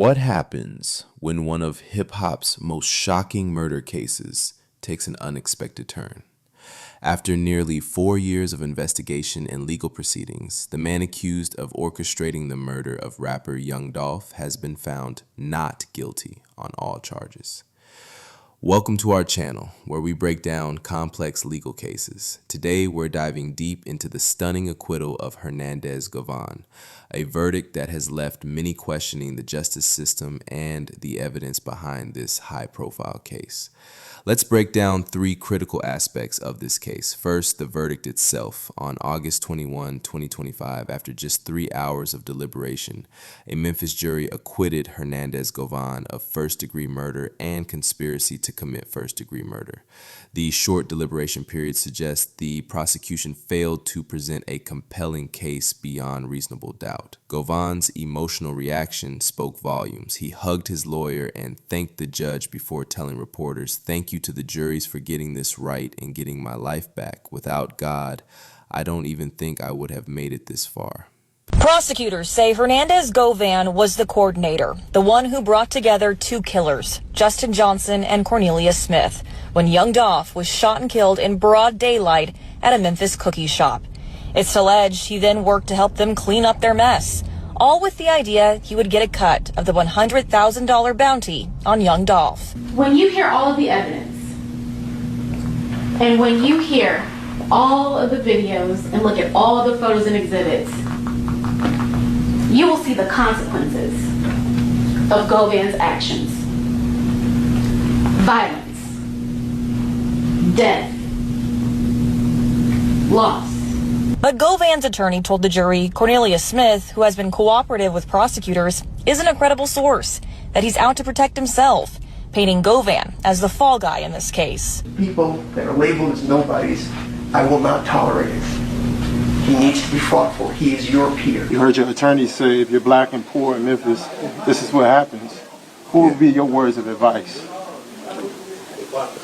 What happens when one of hip-hop's most shocking murder cases takes an unexpected turn? After nearly 4 years of investigation and legal proceedings, the man accused of orchestrating the murder of rapper Young Dolph has been found not guilty on all charges. Welcome to our channel, where we break down complex legal cases. Today, we're diving deep into the stunning acquittal of Hernandez Govan, a verdict that has left many questioning the justice system and the evidence behind this high-profile case. Let's break down 3 critical aspects of this case. First, the verdict itself. On August 21, 2025, after just 3 hours of deliberation, a Memphis jury acquitted Hernandez Govan of first-degree murder and conspiracy to commit first-degree murder. The short deliberation period suggests the prosecution failed to present a compelling case beyond reasonable doubt. Govan's emotional reaction spoke volumes. He hugged his lawyer and thanked the judge before telling reporters, "Thank you to the juries for getting this right and getting my life back. Without God, I don't even think I would have made it this far." Prosecutors say Hernandez Govan was the coordinator, the one who brought together 2 killers, Justin Johnson and Cornelius Smith, when Young Dolph was shot and killed in broad daylight at a Memphis cookie shop. It's alleged he then worked to help them clean up their mess, all with the idea he would get a cut of the $100,000 bounty on Young Dolph. When you hear all of the evidence, and when you hear all of the videos and look at all of the photos and exhibits, you will see the consequences of Govan's actions. Violence, death, loss. But Govan's attorney told the jury Cornelius Smith, who has been cooperative with prosecutors, isn't a credible source, that he's out to protect himself, painting Govan as the fall guy in this case. People that are labeled as nobodies, I will not tolerate it. He needs to be fought for. He is your peer. You heard your attorney say if you're black and poor in Memphis, this is what happens. Who would be your words of advice?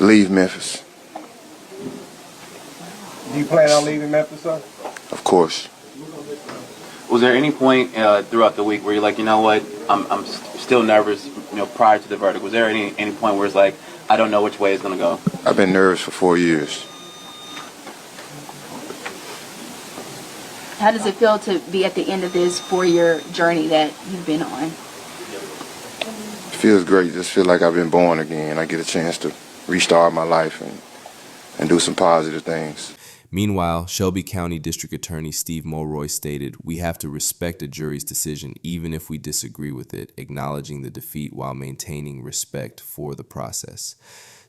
Leave Memphis. Do you plan on leaving Memphis, sir? Of course. Was there any point throughout the week where you're like, you know what, I'm still nervous, prior to the verdict? Was there any point where it's like, I don't know which way it's going to go? I've been nervous for 4 years. How does it feel to be at the end of this 4-year journey that you've been on? It feels great. Just feel like I've been born again. I get a chance to restart my life and do some positive things. Meanwhile, Shelby County District Attorney Steve Mulroy stated, "We have to respect a jury's decision even if we disagree with it, acknowledging the defeat while maintaining respect for the process."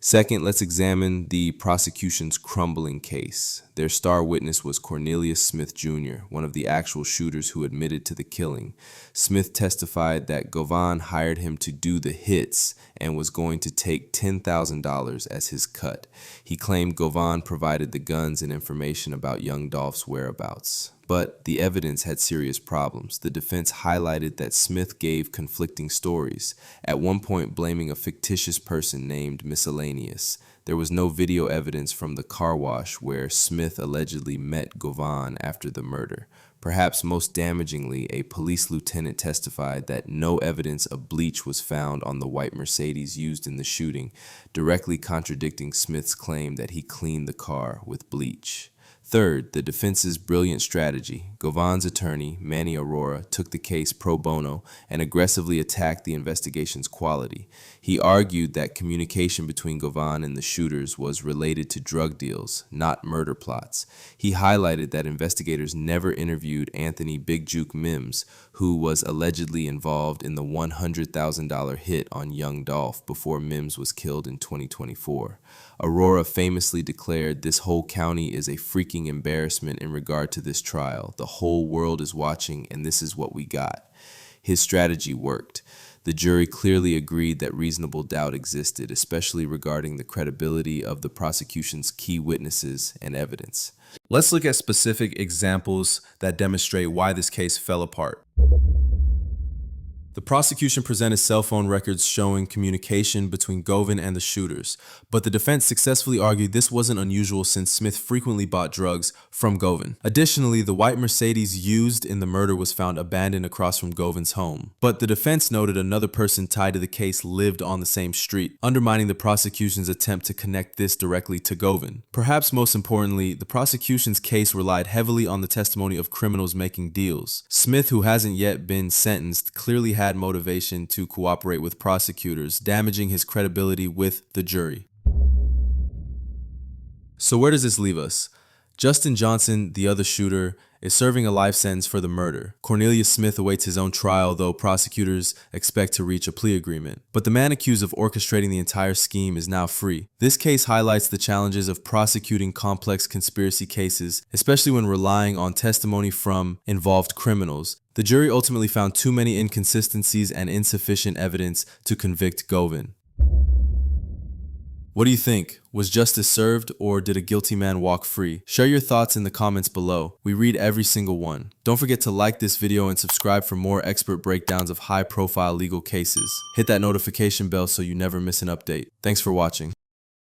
Second, let's examine the prosecution's crumbling case. Their star witness was Cornelius Smith Jr., one of the actual shooters who admitted to the killing. Smith testified that Govan hired him to do the hits and was going to take $10,000 as his cut. He claimed Govan provided the guns and information about Young Dolph's whereabouts. But the evidence had serious problems. The defense highlighted that Smith gave conflicting stories, at one point blaming a fictitious person named Miscellaneous. There was no video evidence from the car wash where Smith allegedly met Govan after the murder. Perhaps most damagingly, a police lieutenant testified that no evidence of bleach was found on the white Mercedes used in the shooting, directly contradicting Smith's claim that he cleaned the car with bleach. Third, the defense's brilliant strategy. Govan's attorney, Manny Aurora, took the case pro bono and aggressively attacked the investigation's quality. He argued that communication between Govan and the shooters was related to drug deals, not murder plots. He highlighted that investigators never interviewed Anthony Big Juke Mims, who was allegedly involved in the $100,000 hit on Young Dolph before Mims was killed in 2024. Aurora famously declared, "This whole county is a freaking embarrassment in regard to this trial. The whole world is watching, and this is what we got." His strategy worked. The jury clearly agreed that reasonable doubt existed, especially regarding the credibility of the prosecution's key witnesses and evidence. Let's look at specific examples that demonstrate why this case fell apart. The prosecution presented cell phone records showing communication between Govan and the shooters, but the defense successfully argued this wasn't unusual since Smith frequently bought drugs from Govan. Additionally, the white Mercedes used in the murder was found abandoned across from Govan's home. But the defense noted another person tied to the case lived on the same street, undermining the prosecution's attempt to connect this directly to Govan. Perhaps most importantly, the prosecution's case relied heavily on the testimony of criminals making deals. Smith, who hasn't yet been sentenced, clearly had motivation to cooperate with prosecutors, damaging his credibility with the jury. So where does this leave us? Justin Johnson, the other shooter, is serving a life sentence for the murder. Cornelius Smith awaits his own trial, though prosecutors expect to reach a plea agreement. But the man accused of orchestrating the entire scheme is now free. This case highlights the challenges of prosecuting complex conspiracy cases, especially when relying on testimony from involved criminals. The jury ultimately found too many inconsistencies and insufficient evidence to convict Govan. What do you think? Was justice served, or did a guilty man walk free? Share your thoughts in the comments below. We read every single one. Don't forget to like this video and subscribe for more expert breakdowns of high-profile legal cases. Hit that notification bell so you never miss an update. Thanks for watching.